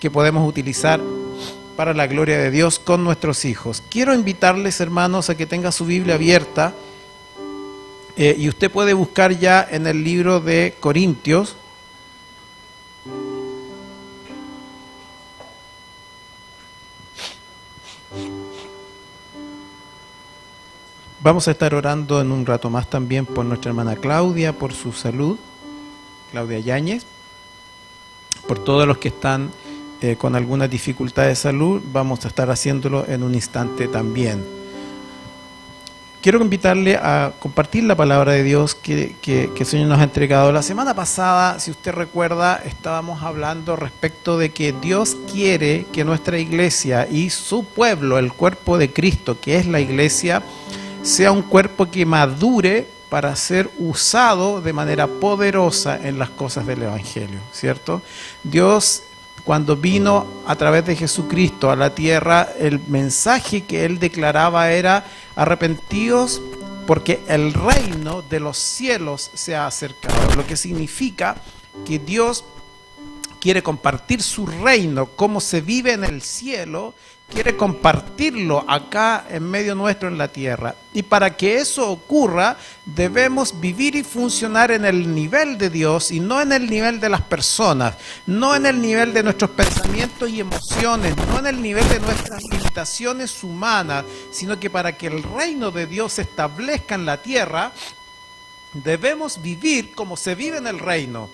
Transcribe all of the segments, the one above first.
que podemos utilizar para la gloria de Dios con nuestros hijos. Quiero invitarles, hermanos, a que tenga su Biblia abierta y usted puede buscar ya en el libro de Corintios. Vamos a estar orando en un rato más también por nuestra hermana Claudia, por su salud, Claudia Yáñez, por todos los que están con alguna dificultad de salud. Vamos a estar haciéndolo en un instante también. Quiero invitarle a compartir la palabra de Dios que el Señor nos ha entregado. La semana pasada, si usted recuerda, estábamos hablando respecto de que Dios quiere que nuestra iglesia y su pueblo, el cuerpo de Cristo, que es la iglesia, sea un cuerpo que madure para ser usado de manera poderosa en las cosas del Evangelio, ¿cierto? Dios, cuando vino a través de Jesucristo a la tierra, el mensaje que Él declaraba era: arrepentíos porque el reino de los cielos se ha acercado. Lo que significa que Dios quiere compartir su reino, como se vive en el cielo, quiere compartirlo acá en medio nuestro en la tierra. Y para que eso ocurra, debemos vivir y funcionar en el nivel de Dios y no en el nivel de las personas, no en el nivel de nuestros pensamientos y emociones, no en el nivel de nuestras limitaciones humanas, sino que para que el reino de Dios se establezca en la tierra, debemos vivir como se vive en el reino,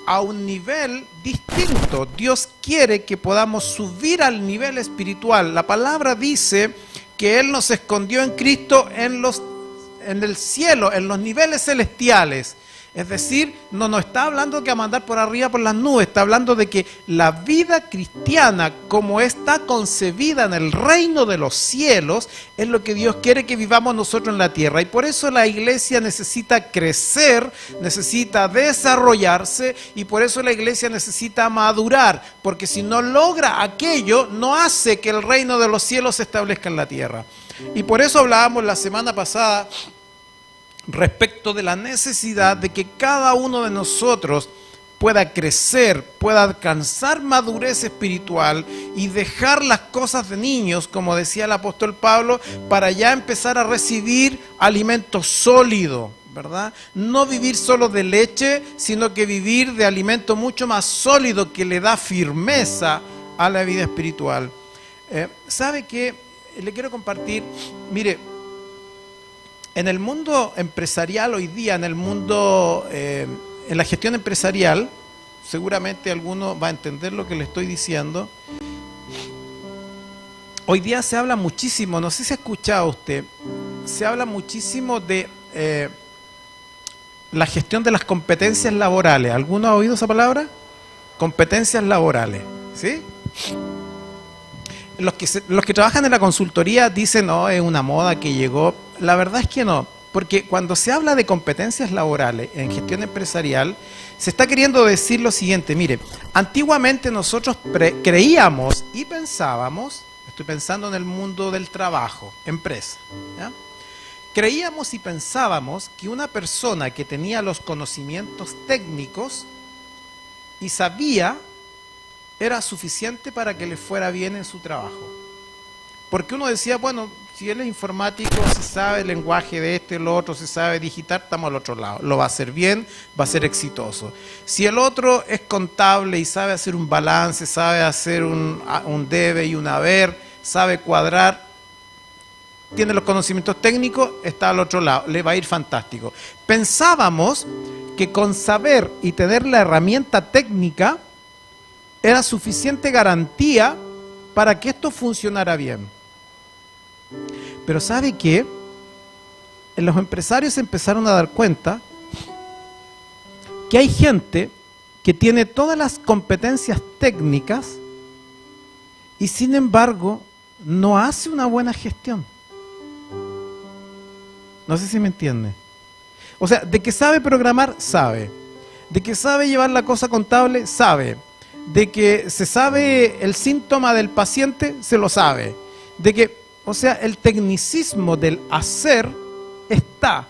a un nivel distinto. Dios quiere que podamos subir al nivel espiritual. La palabra dice que Él nos escondió en Cristo en el cielo, en los niveles celestiales. Es decir, no nos está hablando que a mandar por arriba por las nubes, está hablando de que la vida cristiana, como está concebida en el reino de los cielos, es lo que Dios quiere que vivamos nosotros en la tierra. Y por eso la iglesia necesita crecer, necesita desarrollarse, y por eso la iglesia necesita madurar, porque si no logra aquello, no hace que el reino de los cielos se establezca en la tierra. Y por eso hablábamos la semana pasada respecto de la necesidad de que cada uno de nosotros pueda crecer, pueda alcanzar madurez espiritual y dejar las cosas de niños, como decía el apóstol Pablo, para ya empezar a recibir alimento sólido, ¿verdad? No vivir solo de leche, sino que vivir de alimento mucho más sólido que le da firmeza a la vida espiritual. ¿Sabe qué? Le quiero compartir, mire, en el mundo empresarial hoy día, en el mundo, en la gestión empresarial, seguramente alguno va a entender lo que le estoy diciendo. Hoy día se habla muchísimo, no sé si ha escuchado usted, se habla muchísimo de la gestión de las competencias laborales. ¿Alguno ha oído esa palabra? Competencias laborales, ¿sí? Los que trabajan en la consultoría dicen, no, es una moda que llegó. La verdad es que no, porque cuando se habla de competencias laborales en gestión empresarial, se está queriendo decir lo siguiente: mire, antiguamente nosotros creíamos y pensábamos, estoy pensando en el mundo del trabajo, empresa, ¿ya? Creíamos y pensábamos que una persona que tenía los conocimientos técnicos y sabía, era suficiente para que le fuera bien en su trabajo. Porque uno decía, bueno, si él es informático, se sabe el lenguaje de esto y lo otro, se sabe digitar, estamos al otro lado. Lo va a hacer bien, va a ser exitoso. Si el otro es contable y sabe hacer un balance, sabe hacer un debe y un haber, sabe cuadrar, tiene los conocimientos técnicos, está al otro lado, le va a ir fantástico. Pensábamos que con saber y tener la herramienta técnica era suficiente garantía para que esto funcionara bien. Pero ¿sabe qué? Los empresarios se empezaron a dar cuenta que hay gente que tiene todas las competencias técnicas y sin embargo no hace una buena gestión. No sé si me entiende. O sea, de que sabe programar, sabe. De que sabe llevar la cosa contable, sabe. De que se sabe el síntoma del paciente, se lo sabe. De que, o sea, el tecnicismo del hacer está.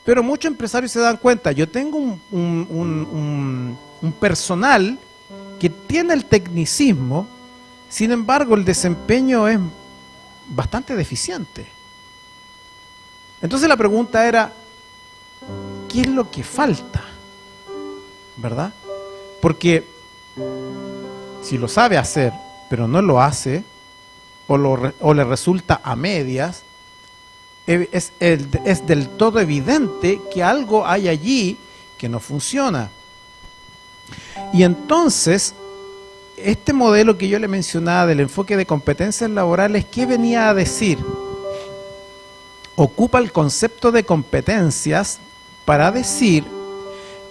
Pero muchos empresarios se dan cuenta, yo tengo un personal que tiene el tecnicismo, sin embargo el desempeño es bastante deficiente. Entonces la pregunta era, ¿qué es lo que falta? ¿Verdad? Porque si lo sabe hacer, pero no lo hace, o le resulta a medias, es del todo evidente que algo hay allí que no funciona. Y entonces, este modelo que yo le mencionaba del enfoque de competencias laborales, ¿qué venía a decir? Ocupa el concepto de competencias para decir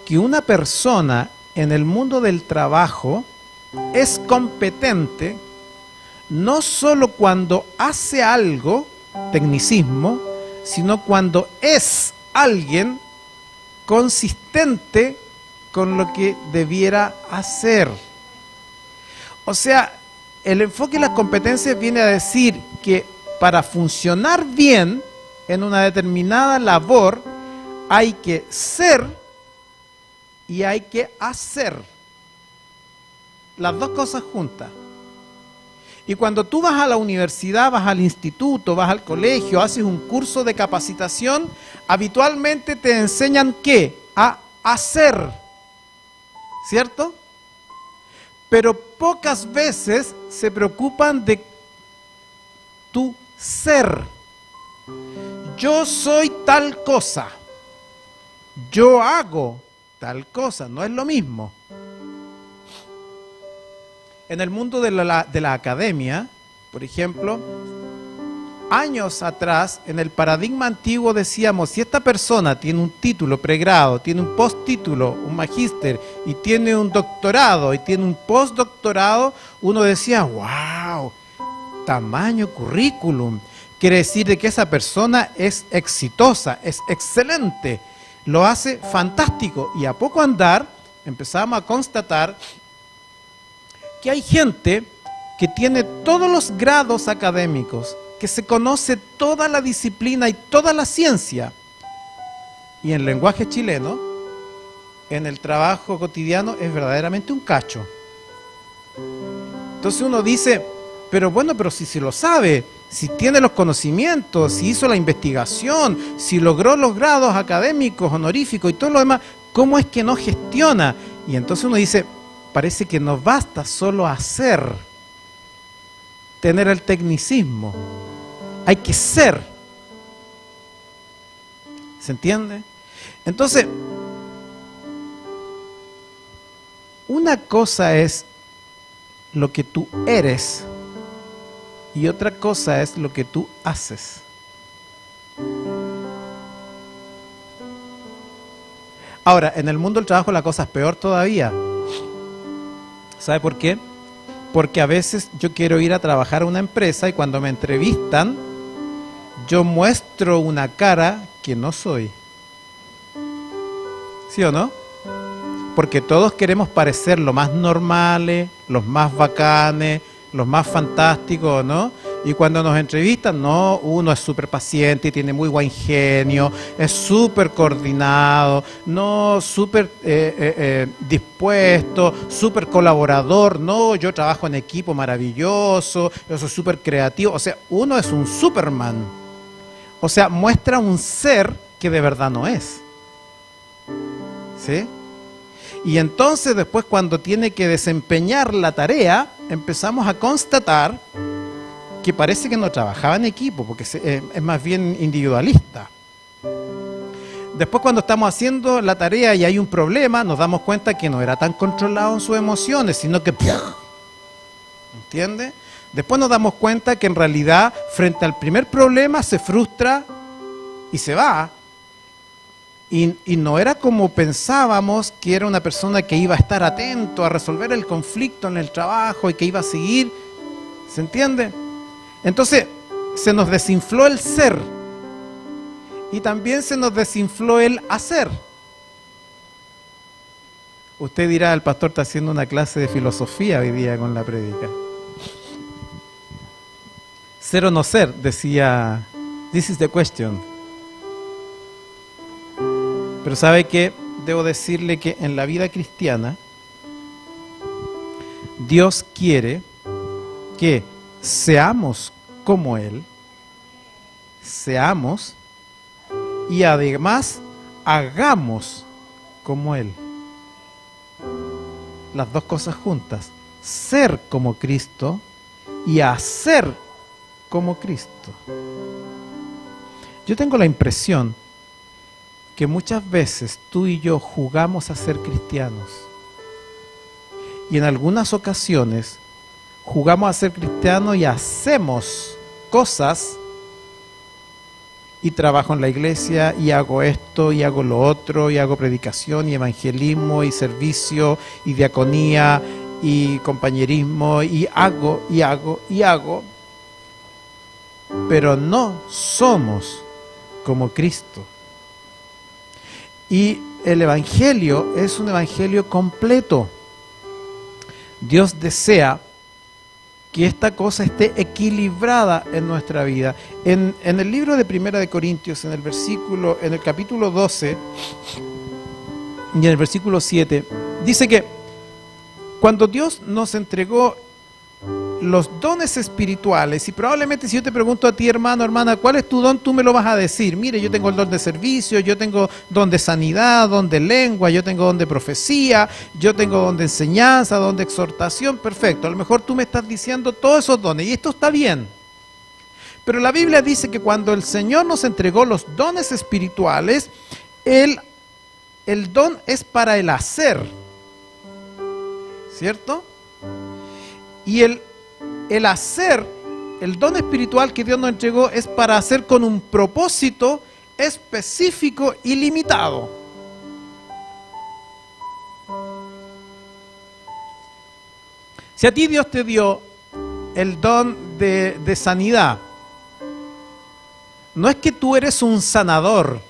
que una persona en el mundo del trabajo es competente no solo cuando hace algo, tecnicismo, sino cuando es alguien consistente con lo que debiera hacer. O sea, el enfoque de las competencias viene a decir que para funcionar bien en una determinada labor hay que ser y hay que hacer. Las dos cosas juntas. Y cuando tú vas a la universidad, vas al instituto, vas al colegio, haces un curso de capacitación, habitualmente te enseñan ¿qué? A hacer. ¿Cierto? Pero pocas veces se preocupan de tu ser. Yo soy tal cosa. Yo hago tal cosa. No es lo mismo. En el mundo de la academia, por ejemplo, años atrás, en el paradigma antiguo decíamos, si esta persona tiene un título pregrado, tiene un posttítulo, un magíster, y tiene un doctorado, y tiene un postdoctorado, uno decía, wow, tamaño currículum. Quiere decir de que esa persona es exitosa, es excelente, lo hace fantástico. Y a poco andar, empezamos a constatar que hay gente que tiene todos los grados académicos, que se conoce toda la disciplina y toda la ciencia. Y en lenguaje chileno, en el trabajo cotidiano, es verdaderamente un cacho. Entonces uno dice, pero bueno, pero si se lo sabe, si tiene los conocimientos, si hizo la investigación, si logró los grados académicos, honoríficos y todo lo demás, ¿cómo es que no gestiona? Y entonces uno dice, parece que no basta solo hacer, tener el tecnicismo. Hay que ser. ¿Se entiende? Entonces, una cosa es lo que tú eres y otra cosa es lo que tú haces. Ahora, en el mundo del trabajo la cosa es peor todavía. ¿Sabe por qué? Porque a veces yo quiero ir a trabajar a una empresa y cuando me entrevistan, yo muestro una cara que no soy. ¿Sí o no? Porque todos queremos parecer los más normales, los más bacanes, los más fantásticos, ¿no? Y cuando nos entrevistan, no, uno es súper paciente y tiene muy buen genio, es súper coordinado, no, súper dispuesto, súper colaborador, no, yo trabajo en equipo maravilloso, yo soy súper creativo. O sea, uno es un Superman. O sea, muestra un ser que de verdad no es. ¿Sí? Y entonces después cuando tiene que desempeñar la tarea, empezamos a constatar que parece que no trabajaba en equipo, porque es más bien individualista. Después cuando estamos haciendo la tarea y hay un problema, nos damos cuenta que no era tan controlado en sus emociones, sino que... ¿Entiende? Después nos damos cuenta que en realidad, frente al primer problema, se frustra y se va. Y no era como pensábamos, que era una persona que iba a estar atento a resolver el conflicto en el trabajo y que iba a seguir. ¿Se entiende? Entonces, se nos desinfló el ser y también se nos desinfló el hacer. Usted dirá, el pastor está haciendo una clase de filosofía hoy día con la prédica. Ser o no ser, decía, this is the question. Pero ¿sabe qué? Debo decirle que en la vida cristiana Dios quiere que seamos como Él, seamos y además hagamos como Él. Las dos cosas juntas, ser como Cristo y hacer como Cristo. Yo tengo la impresión que muchas veces tú y yo jugamos a ser cristianos y en algunas ocasiones jugamos a ser cristianos y hacemos cosas y trabajo en la iglesia y hago esto y hago lo otro y hago predicación y evangelismo y servicio y diaconía y compañerismo y hago, pero no somos como Cristo. Y el evangelio es un evangelio completo. Dios desea que esta cosa esté equilibrada en nuestra vida. En el libro de Primera de Corintios, en el capítulo 12 y en el versículo 7, dice que cuando Dios nos entregó los dones espirituales, y probablemente si yo te pregunto a ti, hermano, hermana, ¿cuál es tu don? Tú me lo vas a decir. Mire, yo tengo el don de servicio, yo tengo don de sanidad, don de lengua, yo tengo don de profecía, yo tengo don de enseñanza, don de exhortación. Perfecto, a lo mejor tú me estás diciendo todos esos dones, y esto está bien. Pero la Biblia dice que cuando el Señor nos entregó los dones espirituales, el don es para el hacer, ¿cierto? Y el hacer, el don espiritual que Dios nos entregó es para hacer con un propósito específico y limitado. Si a ti Dios te dio el don de sanidad, no es que tú eres un sanador,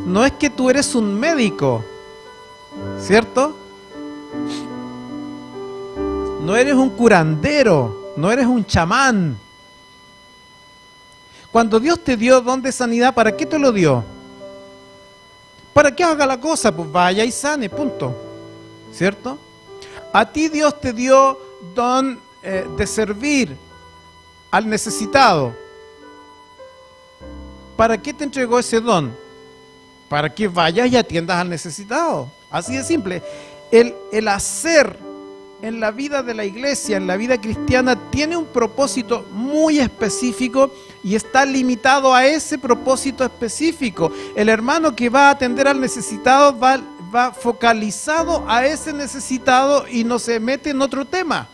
no es que tú eres un médico, ¿cierto? No eres un curandero, no eres un chamán. Cuando Dios te dio don de sanidad, ¿para qué te lo dio? ¿Para qué haga la cosa? Pues vaya y sane, punto. ¿Cierto? A ti Dios te dio don de servir al necesitado. ¿Para qué te entregó ese don? Para que vayas y atiendas al necesitado. Así de simple. El hacer en la vida de la iglesia, en la vida cristiana, tiene un propósito muy específico y está limitado a ese propósito específico. El hermano que va a atender al necesitado va focalizado a ese necesitado y no se mete en otro tema.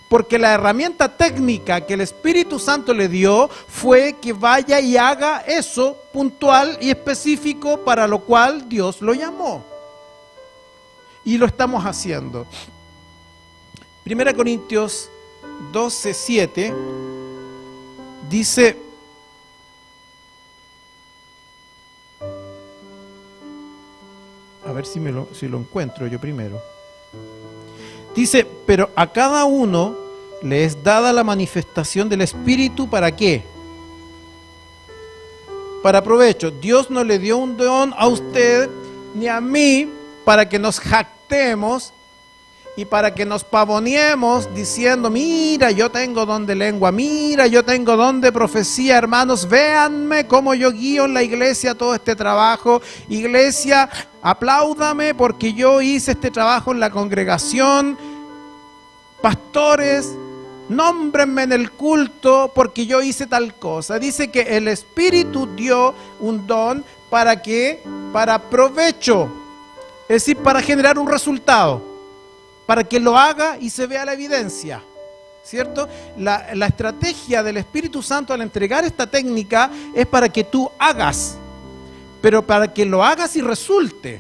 Porque la herramienta técnica que el Espíritu Santo le dio fue que vaya y haga eso puntual y específico para lo cual Dios lo llamó. Y lo estamos haciendo. 1 Corintios 12:7 dice: a ver si lo encuentro yo primero. Dice: pero a cada uno le es dada la manifestación del Espíritu, ¿para qué? Para provecho. Dios no le dio un don a usted ni a mí para que nos jactemos y para que nos pavoneemos diciendo: mira, yo tengo don de lengua, mira, yo tengo don de profecía. Hermanos, véanme cómo yo guío en la iglesia todo este trabajo. Iglesia, apláudame porque yo hice este trabajo en la congregación. Pastores, nómbrenme en el culto porque yo hice tal cosa. Dice que el Espíritu dio un don ¿para qué? Para provecho, es decir, para generar un resultado, para que lo haga y se vea la evidencia, ¿cierto? La estrategia del Espíritu Santo al entregar esta técnica es para que tú hagas, pero para que lo hagas y resulte,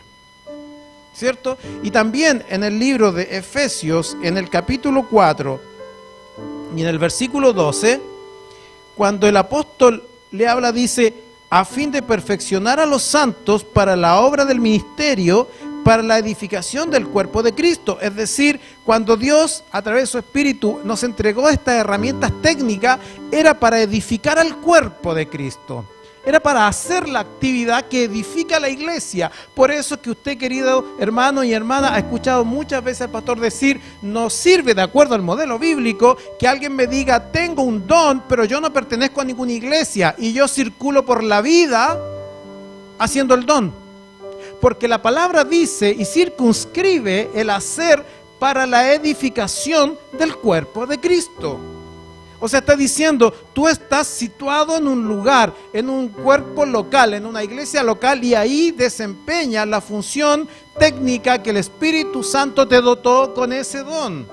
¿cierto? Y también en el libro de Efesios, en el capítulo 4 y en el versículo 12, cuando el apóstol le habla, dice: a fin de perfeccionar a los santos para la obra del ministerio, para la edificación del cuerpo de Cristo. Es decir, cuando Dios a través de su Espíritu nos entregó estas herramientas técnicas, era para edificar al cuerpo de Cristo. era para hacer la actividad que edifica la iglesia. Por eso es que usted, querido hermano y hermana, ha escuchado muchas veces al pastor decir, no sirve de acuerdo al modelo bíblico que alguien me diga, tengo un don, pero yo no pertenezco a ninguna iglesia y yo circulo por la vida haciendo el don. Porque la palabra dice y circunscribe el hacer para la edificación del cuerpo de Cristo. O sea, está diciendo, tú estás situado en un lugar, en un cuerpo local, en una iglesia local, y ahí desempeña la función técnica que el Espíritu Santo te dotó con ese don.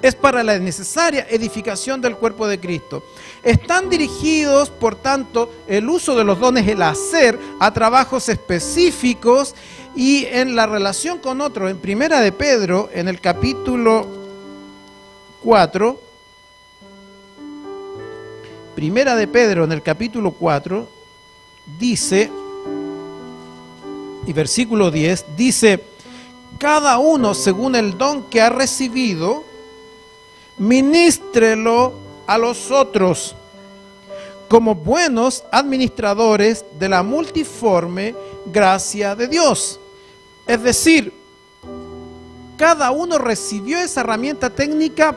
Es para la necesaria edificación del cuerpo de Cristo. Están dirigidos, por tanto, el uso de los dones, el hacer, a trabajos específicos y en la relación con otros. En Primera de Pedro, en el capítulo 4, Primera de Pedro, en el capítulo 4, dice, y versículo 10, dice, cada uno según el don que ha recibido, ministrelo a los otros como buenos administradores de la multiforme gracia de Dios. Es decir, cada uno recibió esa herramienta técnica,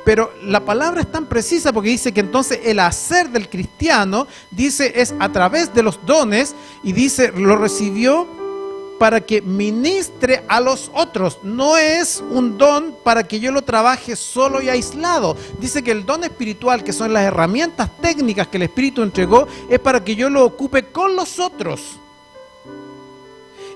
pero la palabra es tan precisa porque dice que entonces el hacer del cristiano, dice, es a través de los dones, y dice, lo recibió para que ministre a los otros. No es un don para que yo lo trabaje solo y aislado. Dice que el don espiritual, que son las herramientas técnicas que el Espíritu entregó, es para que yo lo ocupe con los otros.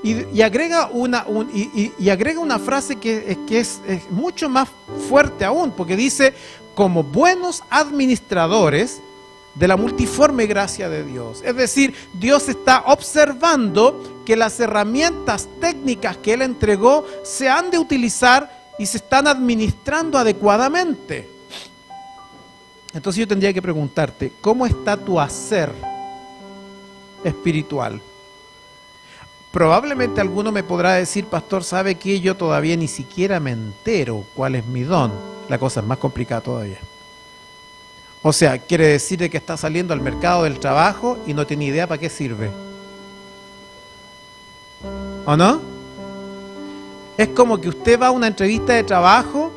Y agrega una frase que es mucho más fuerte aún, porque dice, como buenos administradores de la multiforme gracia de Dios. Es decir, Dios está observando que las herramientas técnicas que Él entregó se han de utilizar y se están administrando adecuadamente. Entonces yo tendría que preguntarte, ¿cómo está tu hacer espiritual? Probablemente alguno me podrá decir, pastor, ¿sabe qué? Yo todavía ni siquiera me entero cuál es mi don. La cosa es más complicada todavía. O sea, quiere decir que está saliendo al mercado del trabajo y no tiene idea para qué sirve. ¿O no? Es como que usted va a una entrevista de trabajo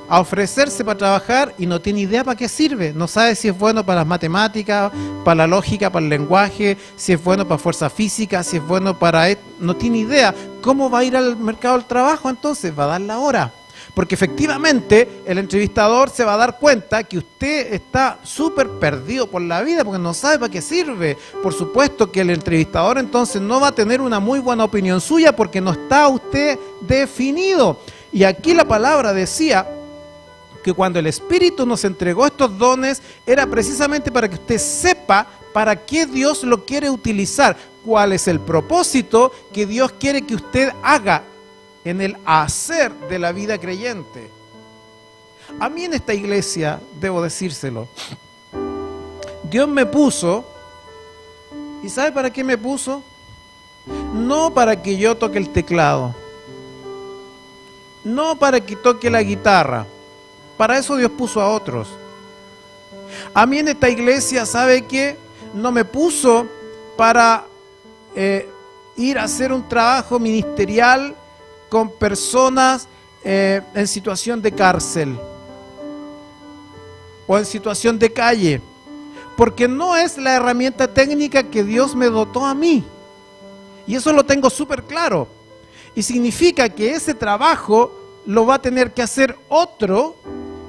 a ofrecerse para trabajar y no tiene idea para qué sirve. No sabe si es bueno para las matemáticas, para la lógica, para el lenguaje, si es bueno para fuerza física, si es bueno para... No tiene idea. ¿Cómo va a ir al mercado del trabajo entonces? Va a dar la hora. Porque efectivamente el entrevistador se va a dar cuenta que usted está súper perdido por la vida porque no sabe para qué sirve. Por supuesto que el entrevistador entonces no va a tener una muy buena opinión suya porque no está usted definido. Y aquí la palabra decía que cuando el Espíritu nos entregó estos dones era precisamente para que usted sepa para qué Dios lo quiere utilizar, cuál es el propósito que Dios quiere que usted haga en el hacer de la vida creyente. A mí en esta iglesia, debo decírselo, Dios me puso, ¿y sabe para qué me puso? No para que yo toque el teclado, no para que toque la guitarra, para eso Dios puso a otros. A mí en esta iglesia, ¿sabe qué? No me puso para ir a hacer un trabajo ministerial con personas en situación de cárcel o en situación de calle, porque no es la herramienta técnica que Dios me dotó a mí, y eso lo tengo súper claro, y significa que ese trabajo lo va a tener que hacer otro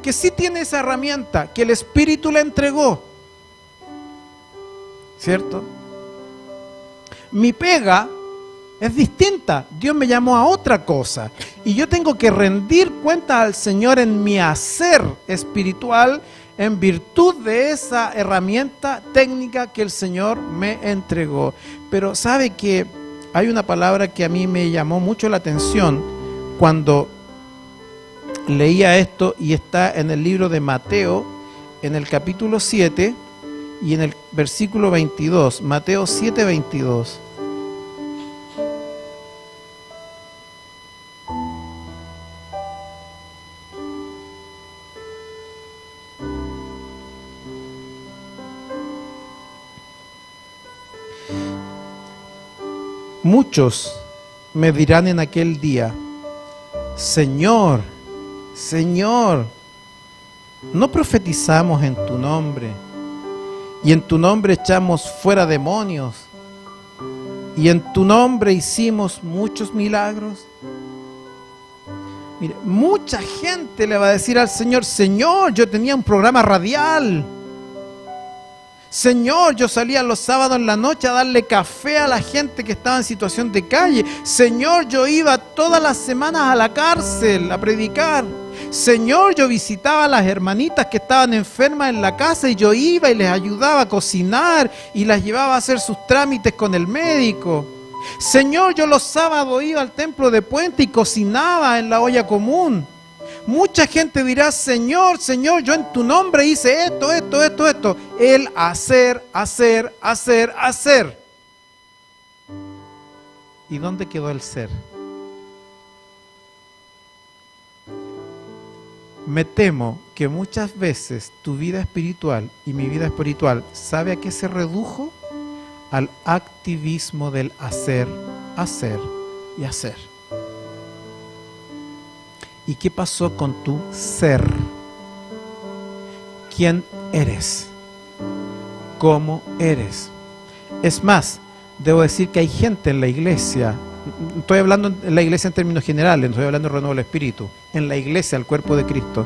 que sí tiene esa herramienta, que el Espíritu le entregó, ¿cierto? Mi pega es distinta. Dios me llamó a otra cosa. Y yo tengo que rendir cuenta al Señor en mi hacer espiritual en virtud de esa herramienta técnica que el Señor me entregó. Pero sabe que hay una palabra que a mí me llamó mucho la atención cuando leía esto, y está en el libro de Mateo, en el capítulo 7 y en el versículo 22. Mateo 7, 22. Muchos me dirán en aquel día: Señor, Señor, ¿no profetizamos en tu nombre? Y en tu nombre echamos fuera demonios. Y en tu nombre hicimos muchos milagros. Mire, mucha gente le va a decir al Señor: Señor, yo tenía un programa radial. Señor, yo salía los sábados en la noche a darle café a la gente que estaba en situación de calle. Señor, yo iba todas las semanas a la cárcel a predicar. Señor, yo visitaba a las hermanitas que estaban enfermas en la casa y yo iba y les ayudaba a cocinar y las llevaba a hacer sus trámites con el médico. Señor, yo los sábados iba al templo de Puente y cocinaba en la olla común. Mucha gente dirá: Señor, Señor, yo en tu nombre hice esto, esto, esto, esto. El hacer, hacer, hacer, hacer. ¿Y dónde quedó el ser? Me temo que muchas veces tu vida espiritual y mi vida espiritual, ¿sabe a qué se redujo? Al activismo del hacer, hacer y hacer. ¿Y qué pasó con tu ser? ¿Quién eres? ¿Cómo eres? Es más, debo decir que hay gente en la iglesia, estoy hablando en la iglesia en términos generales, no estoy hablando de renuevo del espíritu, en la iglesia, al cuerpo de Cristo,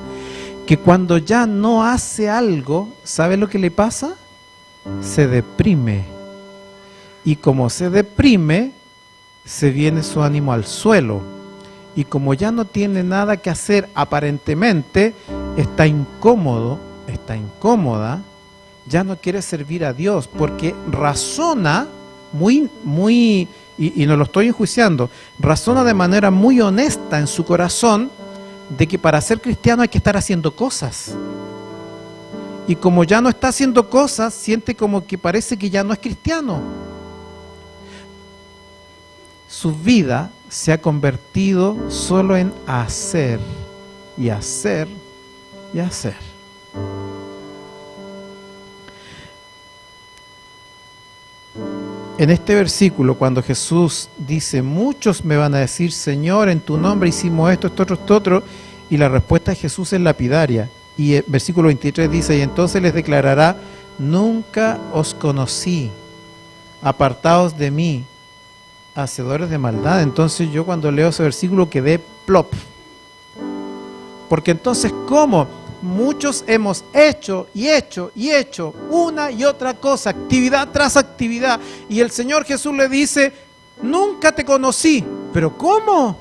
que cuando ya no hace algo, ¿sabe lo que le pasa? Se deprime. Y como se deprime, se viene su ánimo al suelo. Y como ya no tiene nada que hacer aparentemente, está incómodo, está incómoda, ya no quiere servir a Dios porque razona y no lo estoy enjuiciando, razona de manera muy honesta en su corazón de que para ser cristiano hay que estar haciendo cosas. Y como ya no está haciendo cosas, siente como que parece que ya no es cristiano. Su vida se ha convertido solo en hacer y hacer y hacer. En este versículo, cuando Jesús dice: muchos me van a decir: Señor, en tu nombre hicimos esto, esto, otro, esto, otro, y la respuesta de Jesús es lapidaria. Y el versículo 23 dice: y entonces les declarará: nunca os conocí, apartaos de mí, hacedores de maldad. Entonces yo cuando leo ese versículo quedé plop. Porque entonces, ¿cómo? Muchos hemos hecho y hecho y hecho una y otra cosa, actividad tras actividad. Y el Señor Jesús le dice: nunca te conocí. ¿Pero cómo?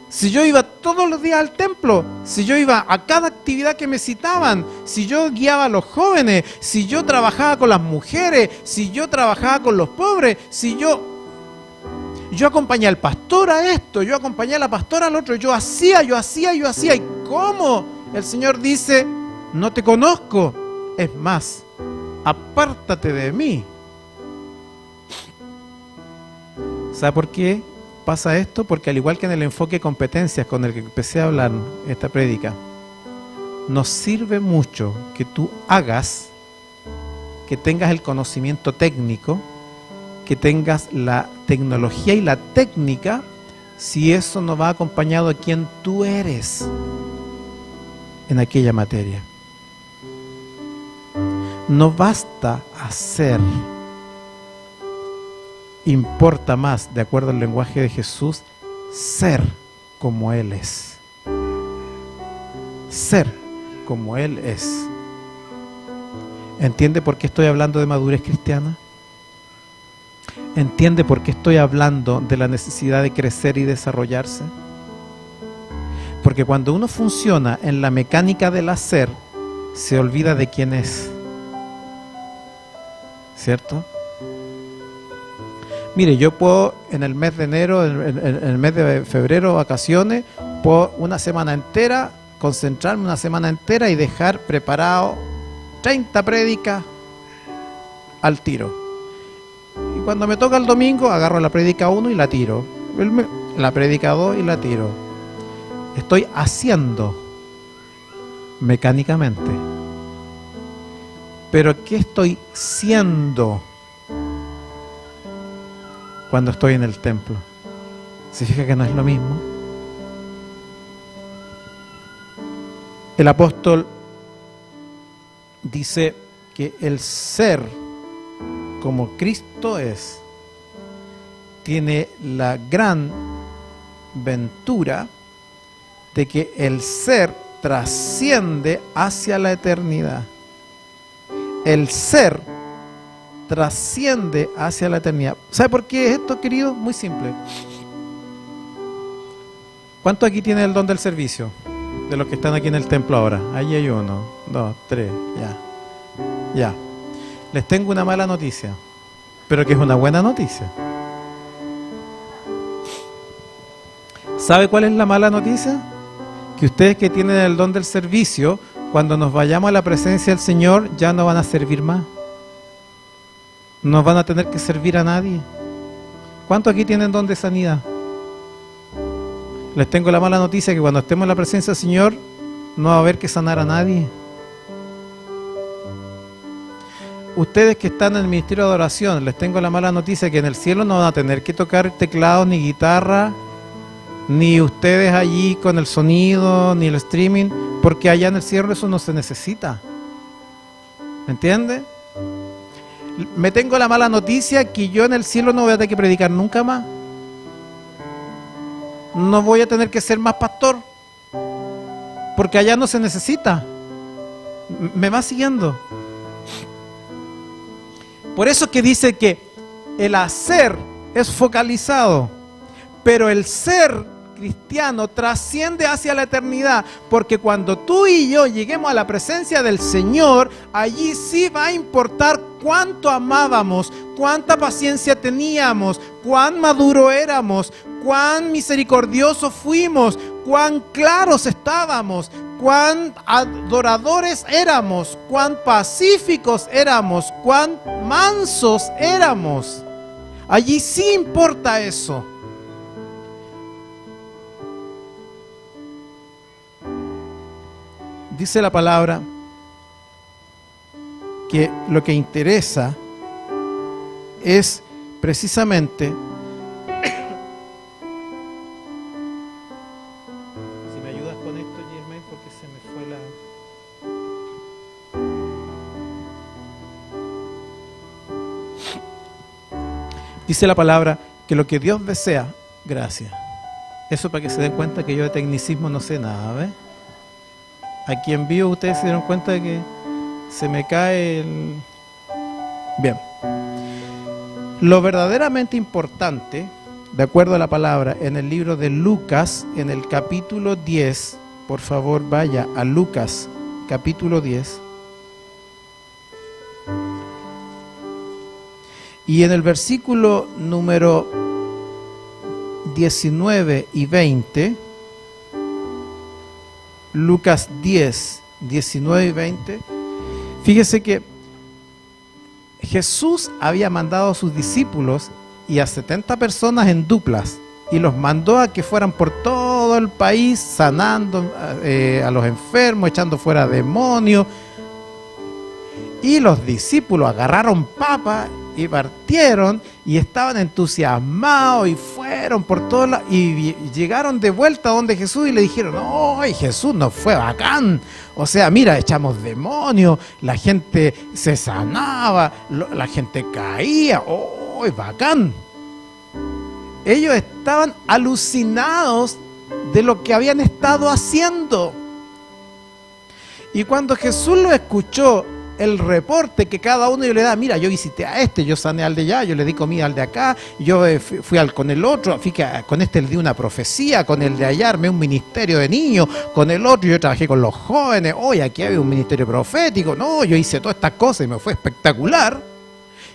Si yo iba todos los días al templo, si yo iba a cada actividad que me citaban, si yo guiaba a los jóvenes, si yo trabajaba con las mujeres, si yo trabajaba con los pobres, si yo acompañé al pastor a esto, yo acompañé a la pastora al otro, yo hacía. ¿Y cómo? El Señor dice: no te conozco. Es más, apártate de mí. ¿Sabe por qué pasa esto? Porque al igual que en el enfoque de competencias con el que empecé a hablar esta prédica, nos sirve mucho que tú hagas, que tengas el conocimiento técnico, que tengas la tecnología y la técnica, si eso no va acompañado de quien tú eres en aquella materia. No basta hacer. Importa más, de acuerdo al lenguaje de Jesús, ser como Él es. Ser como Él es. ¿Entiende por qué estoy hablando de madurez cristiana? ¿Entiende por qué estoy hablando de la necesidad de crecer y desarrollarse? Porque cuando uno funciona en la mecánica del hacer, se olvida de quién es. ¿Cierto? Mire, yo puedo en el mes de enero, en el mes de febrero, vacaciones, puedo una semana entera, concentrarme una semana entera y dejar preparado 30 prédicas al tiro. Y cuando me toca el domingo, agarro la prédica 1 y la tiro. La prédica 2 y la tiro. Estoy haciendo mecánicamente. Pero ¿qué estoy siendo? cuando estoy en el templo. ¿Se fija que no es lo mismo? El apóstol dice que el ser como Cristo es, tiene la gran ventura de que el ser trasciende hacia la eternidad. El ser trasciende hacia la eternidad. ¿Sabe por qué es esto, querido? Muy simple. ¿Cuántos aquí tienen el don del servicio? De los que están aquí en el templo ahora. Ahí hay 1, 2, 3, ya. Les tengo una mala noticia, pero que es una buena noticia. ¿Sabe cuál es la mala noticia? Que ustedes que tienen el don del servicio, cuando nos vayamos a la presencia del Señor, ya no van a servir más. No van a tener que servir a nadie. ¿Cuántos aquí tienen don de sanidad? Les tengo la mala noticia que cuando estemos en la presencia del Señor, no va a haber que sanar a nadie. Ustedes que están en el ministerio de adoración, les tengo la mala noticia que en el cielo no van a tener que tocar teclado ni guitarra, ni ustedes allí con el sonido, ni el streaming, porque allá en el cielo eso no se necesita. ¿Me entiende? Me tengo la mala noticia que yo en el cielo no voy a tener que predicar nunca más. No voy a tener que ser más pastor, porque allá no se necesita. ¿Me va siguiendo? Por eso que dice que el hacer es focalizado, pero el ser cristiano trasciende hacia la eternidad, porque cuando tú y yo lleguemos a la presencia del Señor, allí sí va a importar cuánto amábamos, cuánta paciencia teníamos, cuán maduro éramos, cuán misericordiosos fuimos, cuán claros estábamos, cuán adoradores éramos, cuán pacíficos éramos, cuán mansos éramos. Allí sí importa eso. Dice la palabra que lo que interesa es precisamente, si me ayudas con esto, Germain, porque se me fue dice la palabra que lo que Dios desea, gracias. Eso para que se den cuenta que yo de tecnicismo no sé nada, ¿ves? Aquí en vivo ustedes se dieron cuenta de que se me cae el... Bien. Lo verdaderamente importante, de acuerdo a la palabra, en el libro de Lucas, en el capítulo 10, por favor vaya a Lucas, capítulo 10. Y en el versículo número 19 y 20... Lucas 10, 19 y 20, fíjese que Jesús había mandado a sus discípulos y a 70 personas en duplas, y los mandó a que fueran por todo el país sanando a los enfermos, echando fuera demonios. Y los discípulos agarraron papas y partieron y estaban entusiasmados y fueron por todos lados y llegaron de vuelta donde Jesús y le dijeron: ¡ay, Jesús, nos fue bacán! O sea, mira, echamos demonios, la gente se sanaba, la gente caía, ¡ay, bacán! Ellos estaban alucinados de lo que habían estado haciendo. Y cuando Jesús lo escuchó, el reporte que cada uno le da: mira, yo visité a este, yo sané al de allá, yo le di comida al de acá, yo fui con el otro, fíjate, con este le di una profecía, con el de allá armé un ministerio de niños, con el otro yo trabajé con los jóvenes, hoy aquí había un ministerio profético, no, yo hice todas estas cosas y me fue espectacular.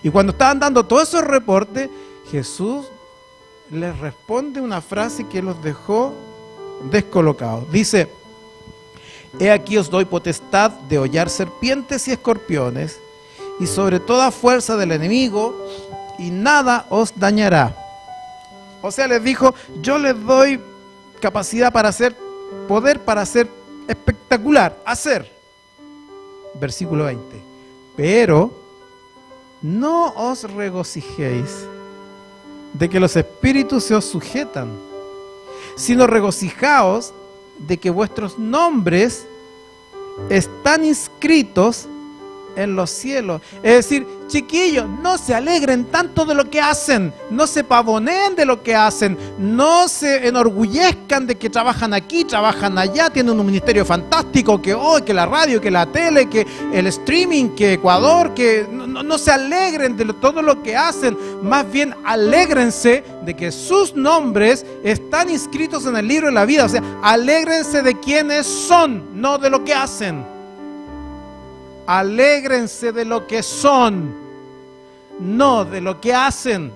Y cuando estaban dando todos esos reportes, Jesús les responde una frase que los dejó descolocados. Dice: he aquí os doy potestad de hollar serpientes y escorpiones, y sobre toda fuerza del enemigo, y nada os dañará. O sea, les dijo: yo les doy capacidad para hacer, poder para hacer espectacular, hacer. Versículo 20. Pero no os regocijéis de que los espíritus se os sujetan, sino regocijaos de que vuestros nombres están inscritos en los cielos. Es decir, chiquillos, no se alegren tanto de lo que hacen, no se pavoneen de lo que hacen, no se enorgullezcan de que trabajan aquí, trabajan allá, tienen un ministerio fantástico, que hoy, que la radio, que la tele, que el streaming, que Ecuador, que no se alegren de todo lo que hacen, más bien alégrense de que sus nombres están inscritos en el libro de la vida. O sea, alégrense de quienes son, no de lo que hacen. Alégrense de lo que son, no de lo que hacen.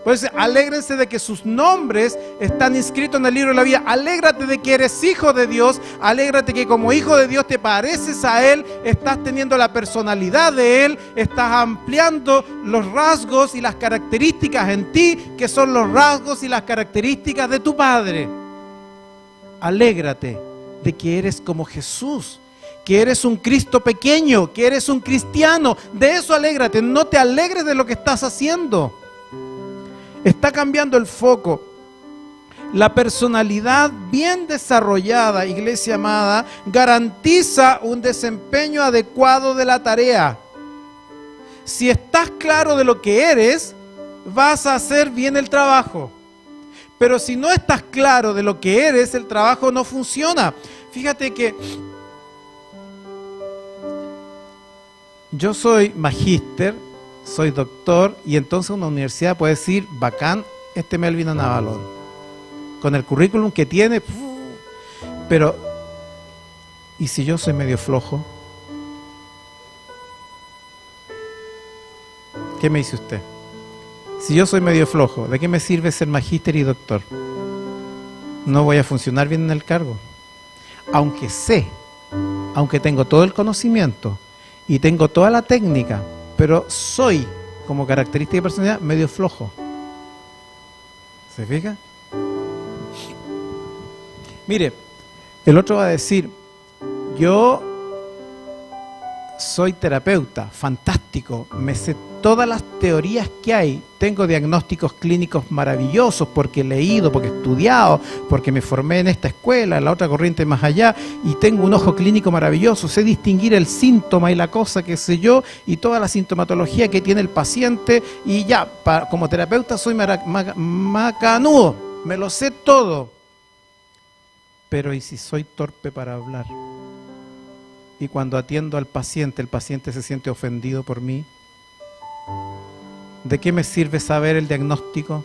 Pues alégrense de que sus nombres están inscritos en el libro de la vida. Alégrate de que eres hijo de Dios. Alégrate que como hijo de Dios te pareces a Él. Estás teniendo la personalidad de Él. Estás ampliando los rasgos y las características en ti, que son los rasgos y las características de tu Padre. Alégrate de que eres como Jesús, que eres un Cristo pequeño, que eres un cristiano. De eso alégrate, no te alegres de lo que estás haciendo. Está cambiando el foco. La personalidad bien desarrollada, iglesia amada, garantiza un desempeño adecuado de la tarea. Si estás claro de lo que eres, vas a hacer bien el trabajo. Pero si no estás claro de lo que eres, el trabajo no funciona. Fíjate que yo soy magíster, soy doctor, y entonces una universidad puede decir, bacán, este Melvin Anabalón, con el currículum que tiene, pero ¿y si yo soy medio flojo? ¿Qué me dice usted? Si yo soy medio flojo, ¿de qué me sirve ser magíster y doctor? No voy a funcionar bien en el cargo. Aunque sé, aunque tengo todo el conocimiento y tengo toda la técnica, pero soy, como característica de personalidad, medio flojo. ¿Se fija? Mire, el otro va a decir, yo soy terapeuta, fantástico, me sé todas las teorías que hay, tengo diagnósticos clínicos maravillosos porque he leído, porque he estudiado, porque me formé en esta escuela, en la otra corriente más allá, y tengo un ojo clínico maravilloso, sé distinguir el síntoma y la cosa, qué sé yo, y toda la sintomatología que tiene el paciente, y ya, como terapeuta soy macanudo, me lo sé todo. Pero ¿y si soy torpe para hablar? Y cuando atiendo al paciente, el paciente se siente ofendido por mí. ¿De qué me sirve saber el diagnóstico?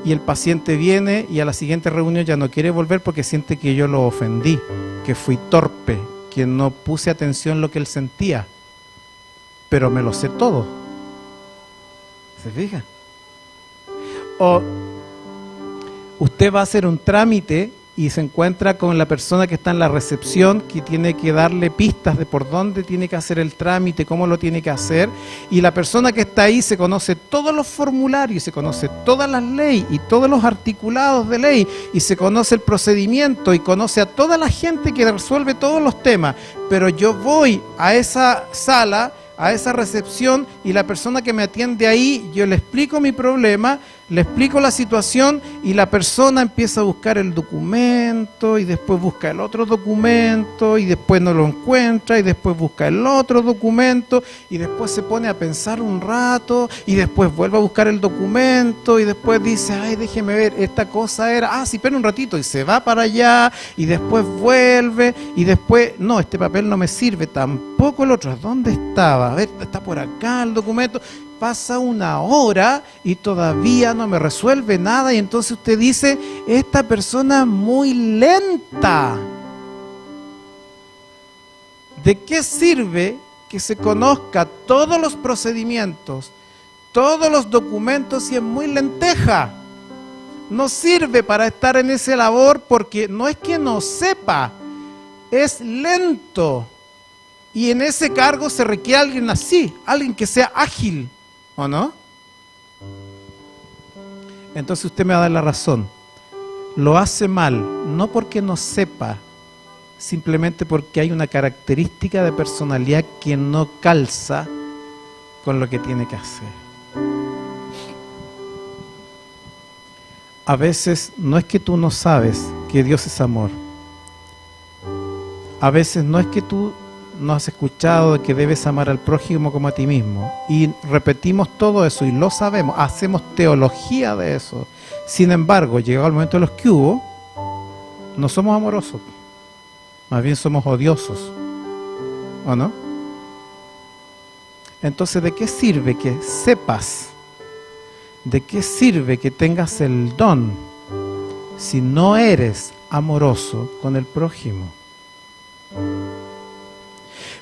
Y el paciente viene y a la siguiente reunión ya no quiere volver porque siente que yo lo ofendí, que fui torpe, que no puse atención en lo que él sentía. Pero me lo sé todo. ¿Se fija? O usted va a hacer un trámite y se encuentra con la persona que está en la recepción, que tiene que darle pistas de por dónde tiene que hacer el trámite, cómo lo tiene que hacer, y la persona que está ahí se conoce todos los formularios, se conoce todas las leyes y todos los articulados de ley, y se conoce el procedimiento y conoce a toda la gente que resuelve todos los temas, pero yo voy a esa sala, a esa recepción, y la persona que me atiende ahí, yo le explico mi problema, le explico la situación, y la persona empieza a buscar el documento, y después busca el otro documento, y después no lo encuentra, y después busca el otro documento, y después se pone a pensar un rato, y después vuelve a buscar el documento, y después dice, ay, déjeme ver, esta cosa era, sí, espera un ratito, y se va para allá, y después vuelve, y después, no, este papel no me sirve, tampoco el otro, ¿dónde estaba? A ver, está por acá el documento. Pasa una hora y todavía no me resuelve nada, y entonces usted dice, esta persona es muy lenta. ¿De qué sirve que se conozca todos los procedimientos, todos los documentos, si es muy lenteja? No sirve para estar en esa labor, porque no es que no sepa, es lento. Y en ese cargo se requiere alguien así, alguien que sea ágil, ¿o no? Entonces usted me va a dar la razón. Lo hace mal, no porque no sepa, simplemente porque hay una característica de personalidad que no calza con lo que tiene que hacer. A veces no es que tú no sabes que Dios es amor. A veces no es que tú no has escuchado de que debes amar al prójimo como a ti mismo. Y repetimos todo eso y lo sabemos, hacemos teología de eso. Sin embargo, llegado el momento de los que hubo, no somos amorosos. Más bien somos odiosos. ¿O no? Entonces, ¿de qué sirve que sepas? ¿De qué sirve que tengas el don si no eres amoroso con el prójimo?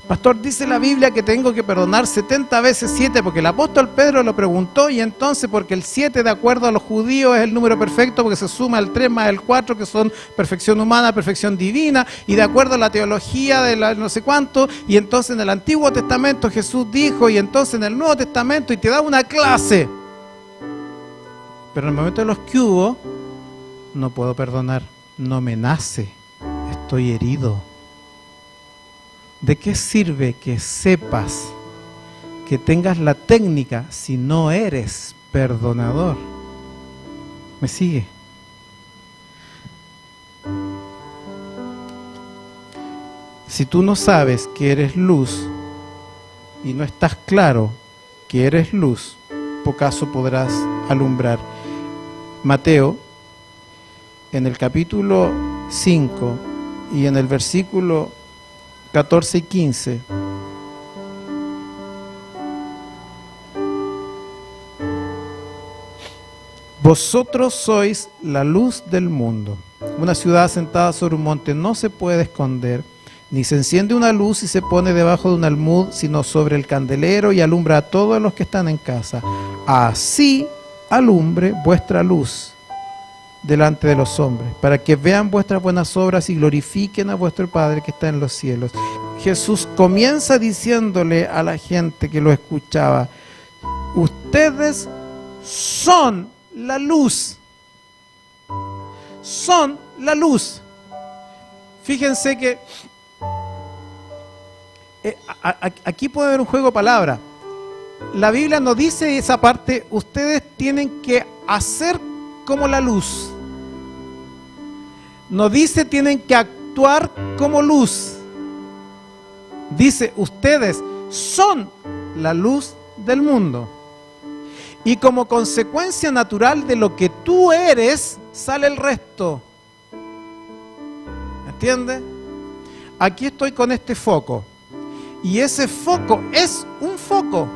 Pastor, dice la Biblia que tengo que perdonar 70 veces 7 porque el apóstol Pedro lo preguntó, y entonces porque el 7 de acuerdo a los judíos es el número perfecto porque se suma el 3 más el 4 que son perfección humana, perfección divina, y de acuerdo a la teología de la no sé cuánto, y entonces en el Antiguo Testamento Jesús dijo, y entonces en el Nuevo Testamento, y te da una clase. Pero en el momento de los que hubo, no puedo perdonar, no me nace, estoy herido. ¿De qué sirve que sepas, que tengas la técnica si no eres perdonador? ¿Me sigue? Si tú no sabes que eres luz y no estás claro que eres luz, pocaso podrás alumbrar. Mateo, en el capítulo 5 y en el versículo 14 y 15. Vosotros sois la luz del mundo. Una ciudad asentada sobre un monte no se puede esconder, ni se enciende una luz y se pone debajo de un almud, sino sobre el candelero y alumbra a todos los que están en casa. Así alumbre vuestra luz delante de los hombres, para que vean vuestras buenas obras y glorifiquen a vuestro Padre que está en los cielos. Jesús comienza diciéndole a la gente que lo escuchaba: ustedes son la luz. Son la luz. Fíjense que aquí puede haber un juego de palabras. La Biblia no dice esa parte, ustedes tienen que hacer como la luz. No dice tienen que actuar como luz. Dice ustedes son la luz del mundo. Y como consecuencia natural de lo que tú eres, sale el resto. ¿Entiendes? Aquí estoy con este foco. Y ese foco es un foco.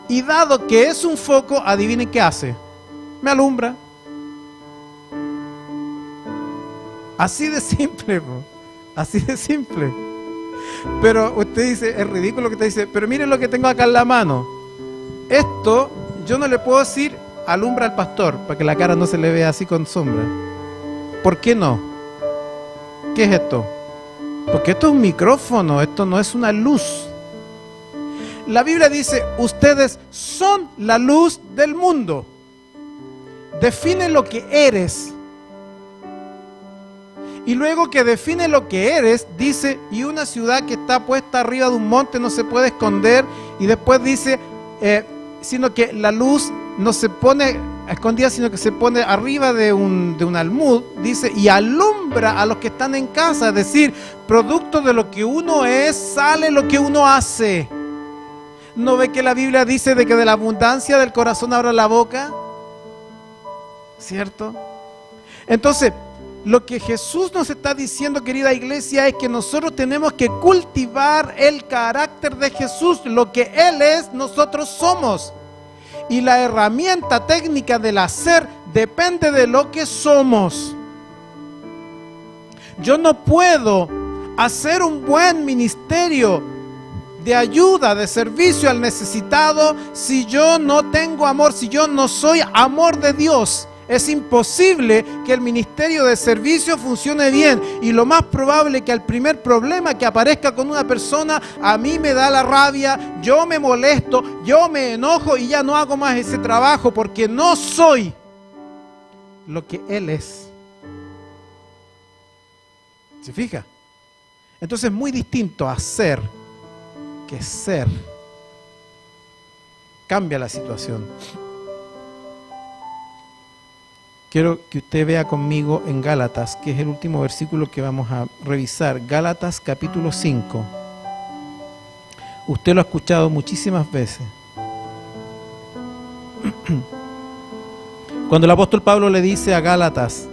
Y dado que es un foco, adivinen qué hace. Me alumbra. Así de simple, bro. Así de simple. Pero usted dice, es ridículo que te dice, pero miren lo que tengo acá en la mano. Esto, yo no le puedo decir, alumbra al pastor, para que la cara no se le vea así con sombra. ¿Por qué no? ¿Qué es esto? Porque esto es un micrófono, esto no es una luz. La Biblia dice, ustedes son la luz del mundo. Define lo que eres. Y luego que define lo que eres, dice, y una ciudad que está puesta arriba de un monte no se puede esconder. Y después dice, sino que la luz no se pone escondida, sino que se pone arriba de un almud, dice, y alumbra a los que están en casa. Es decir, producto de lo que uno es, sale lo que uno hace. ¿No ve que la Biblia dice de que de la abundancia del corazón abra la boca? ¿Cierto? Entonces, lo que Jesús nos está diciendo, querida iglesia, es que nosotros tenemos que cultivar el carácter de Jesús. Lo que Él es, nosotros somos. Y la herramienta técnica del hacer depende de lo que somos. Yo no puedo hacer un buen ministerio de ayuda, de servicio al necesitado, si yo no tengo amor, si yo no soy amor de Dios. Es imposible que el ministerio de servicio funcione bien, y lo más probable es que al primer problema que aparezca con una persona, a mí me da la rabia, yo me molesto, yo me enojo y ya no hago más ese trabajo porque no soy lo que Él es. ¿Se fija? Entonces es muy distinto hacer que ser. Cambia la situación. quiero que usted vea conmigo en Gálatas, que es el último versículo que vamos a revisar. Gálatas capítulo 5. Usted lo ha escuchado muchísimas veces. Cuando el apóstol Pablo le dice a Gálatas,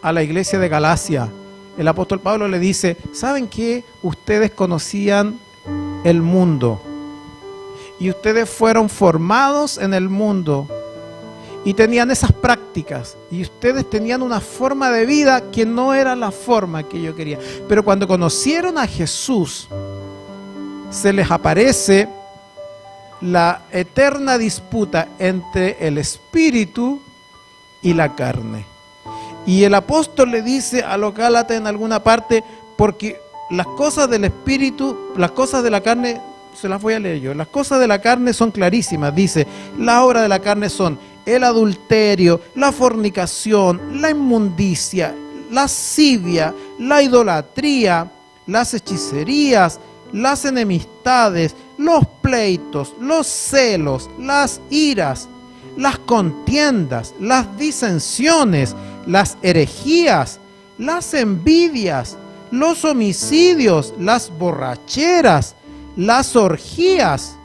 a la iglesia de Galacia, el apóstol Pablo le dice, ¿saben qué? Ustedes conocían el mundo y ustedes fueron formados en el mundo y tenían esas prácticas y ustedes tenían una forma de vida que no era la forma que yo quería. Pero cuando conocieron a Jesús, se les aparece la eterna disputa entre el espíritu y la carne. Y el apóstol le dice a los Gálatas en alguna parte, porque las cosas del espíritu, las cosas de la carne, se las voy a leer yo, las cosas de la carne son clarísimas. Dice, las obras de la carne son el adulterio, la fornicación, la inmundicia, la lascivia, la idolatría, las hechicerías, las enemistades, los pleitos, los celos, las iras, las contiendas, las disensiones, las herejías, las envidias, los homicidios, las borracheras, las orgías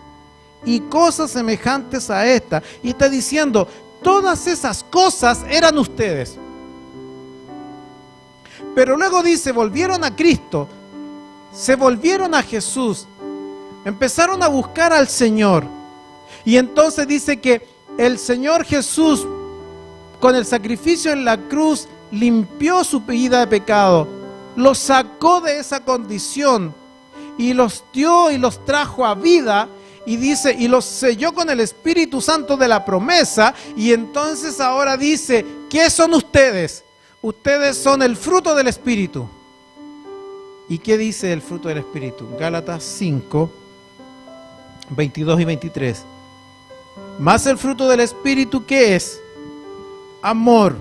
y cosas semejantes a esta. Y está diciendo, todas esas cosas eran ustedes. Pero luego dice, volvieron a Cristo, se volvieron a Jesús, empezaron a buscar al Señor. Y entonces dice que el Señor Jesús, con el sacrificio en la cruz, limpió su vida de pecado, los sacó de esa condición y los dio y los trajo a vida. Y dice, y los selló con el Espíritu Santo de la promesa. Y entonces ahora dice, ¿qué son ustedes? Ustedes son el fruto del Espíritu. ¿Y qué dice el fruto del Espíritu? Gálatas 5, 22 y 23. Más el fruto del Espíritu, ¿qué es? Amor,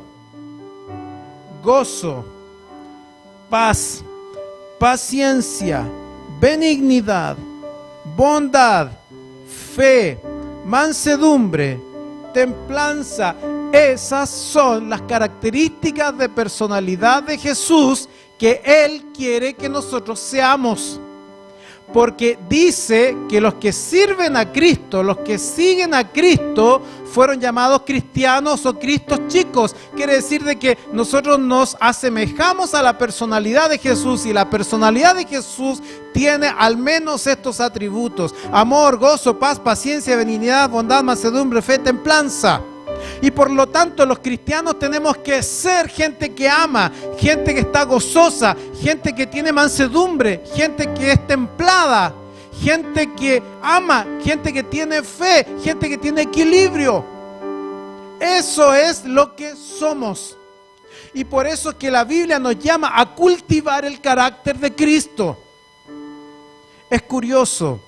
gozo, paz, paciencia, benignidad, bondad, fe, mansedumbre, templanza. Esas son las características de personalidad de Jesús que Él quiere que nosotros seamos. Porque dice que los que sirven a Cristo, los que siguen a Cristo, fueron llamados cristianos o cristos chicos. Quiere decir de que nosotros nos asemejamos a la personalidad de Jesús, y la personalidad de Jesús tiene al menos estos atributos: amor, gozo, paz, paciencia, benignidad, bondad, mansedumbre, fe, templanza. Y por lo tanto los cristianos tenemos que ser gente que ama, gente que está gozosa, gente que tiene mansedumbre, gente que es templada, gente que ama, gente que tiene fe, gente que tiene equilibrio. Eso es lo que somos. Y por eso es que la Biblia nos llama a cultivar el carácter de Cristo. Es curioso,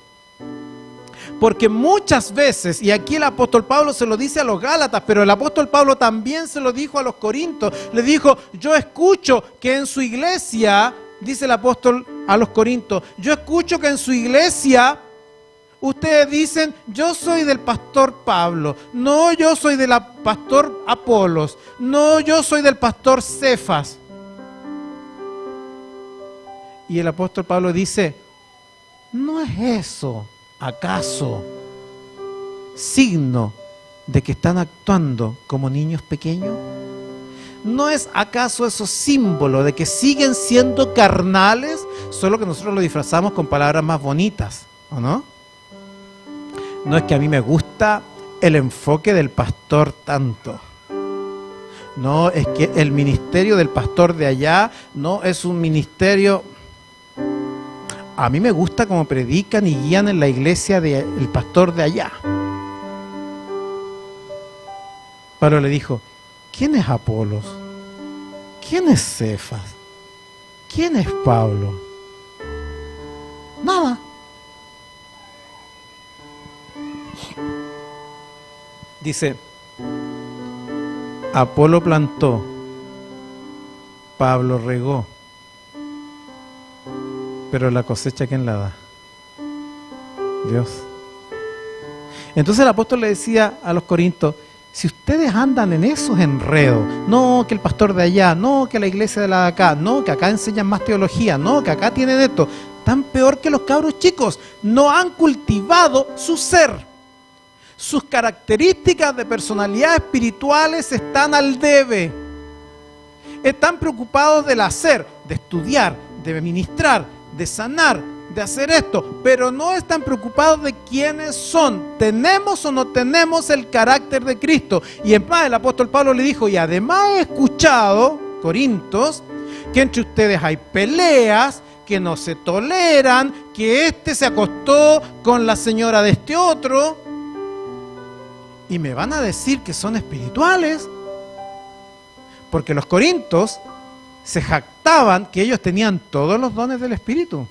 porque muchas veces, y aquí el apóstol Pablo se lo dice a los Gálatas, pero el apóstol Pablo también se lo dijo a los Corintios. Le dijo, yo escucho que en su iglesia, dice el apóstol a los Corintios, yo escucho que en su iglesia ustedes dicen, yo soy del pastor Pablo, no, yo soy del pastor Apolos, no, yo soy del pastor Cefas. Y el apóstol Pablo dice, ¿no es eso acaso signo de que están actuando como niños pequeños? ¿No es acaso eso símbolo de que siguen siendo carnales? Solo que nosotros lo disfrazamos con palabras más bonitas, ¿o no? No es que a mí me gusta el enfoque del pastor tanto. No, es que el ministerio del pastor de allá no es un ministerio. A mí me gusta cómo predican y guían en la iglesia del pastor de allá. Pablo le dijo, ¿quién es Apolos? ¿Quién es Cefas? ¿Quién es Pablo? Nada. Dice, Apolo plantó, Pablo regó, pero la cosecha, ¿quién la da? Dios. Entonces el apóstol le decía a los corintios, Si ustedes andan en esos enredos, no que el pastor de allá, no que la iglesia de la de acá, no que acá enseñan más teología, no que acá tienen esto, tan peor que los cabros chicos, no han cultivado su ser. Sus características de personalidad espirituales están al debe. Están preocupados del hacer, de estudiar, de ministrar, de sanar, de hacer esto, pero no están preocupados de quiénes son. ¿Tenemos o no tenemos el carácter de Cristo? Y en más, el apóstol Pablo le dijo, y además he escuchado, Corintios, que entre ustedes hay peleas, que no se toleran, que este se acostó con la señora de este otro, y me van a decir que son espirituales, porque los corintios se jactaban que ellos tenían todos los dones del Espíritu.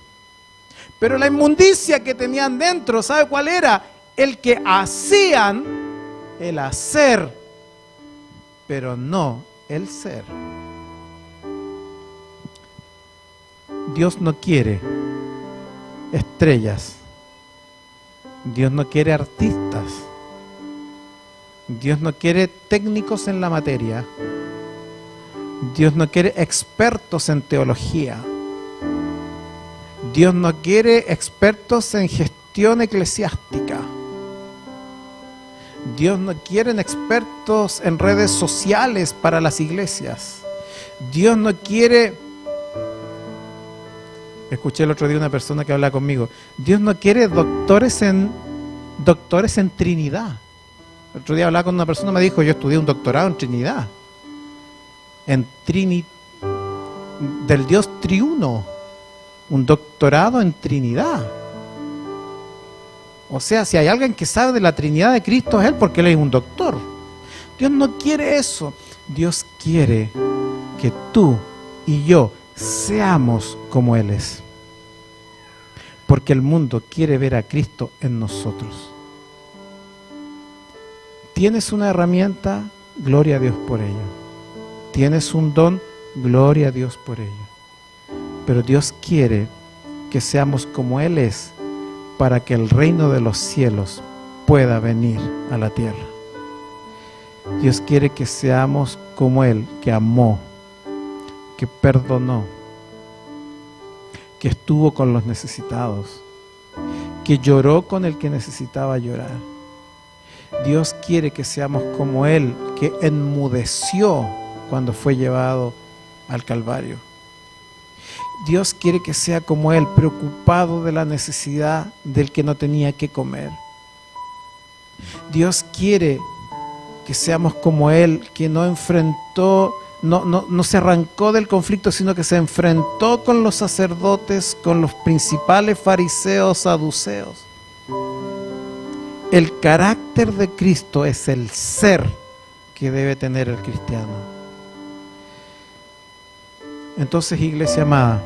Pero la inmundicia que tenían dentro, ¿sabe cuál era? El que hacían el hacer, pero no el ser. Dios no quiere estrellas. Dios no quiere artistas. Dios no quiere técnicos en la materia. Dios no quiere expertos en teología. Dios no quiere expertos en gestión eclesiástica. Dios no quiere expertos en redes sociales para las iglesias. Dios no quiere... Escuché el otro día una persona que hablaba conmigo. Dios no quiere doctores en Trinidad. El otro día hablaba con una persona y me dijo, yo estudié un doctorado en Trinidad. Del Dios triuno. Un doctorado en Trinidad. O sea, si hay alguien que sabe de la Trinidad de Cristo es Él, porque Él es un doctor. Dios no quiere eso. Dios quiere que tú y yo seamos como Él es. Porque el mundo quiere ver a Cristo en nosotros. ¿Tienes una herramienta? Gloria a Dios por ello. ¿Tienes un don? Gloria a Dios por ello. Pero Dios quiere que seamos como Él es para que el reino de los cielos pueda venir a la tierra. Dios quiere que seamos como Él, que amó, que perdonó, que estuvo con los necesitados, que lloró con el que necesitaba llorar. Dios quiere que seamos como Él, que enmudeció cuando fue llevado al Calvario. Dios quiere que sea como Él, preocupado de la necesidad del que no tenía que comer. Dios quiere que seamos como Él, que no enfrentó, no se arrancó del conflicto, sino que se enfrentó con los sacerdotes, con los principales fariseos, saduceos. El carácter de Cristo es el ser que debe tener el cristiano. Entonces, iglesia amada,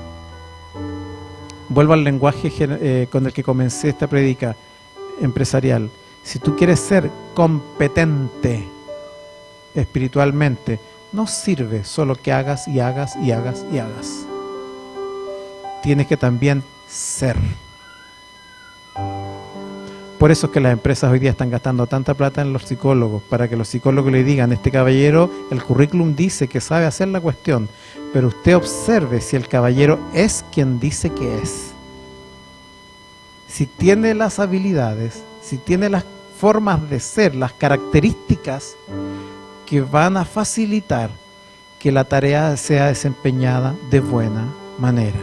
vuelvo al lenguaje con el que comencé esta prédica empresarial. Si tú quieres ser competente espiritualmente, no sirve solo que hagas y hagas y hagas y hagas. Tienes que también ser. Por eso es que las empresas hoy día están gastando tanta plata en los psicólogos, para que los psicólogos le digan, este caballero, el currículum dice que sabe hacer la cuestión, pero usted observe si el caballero es quien dice que es. Si tiene las habilidades, si tiene las formas de ser, las características que van a facilitar que la tarea sea desempeñada de buena manera.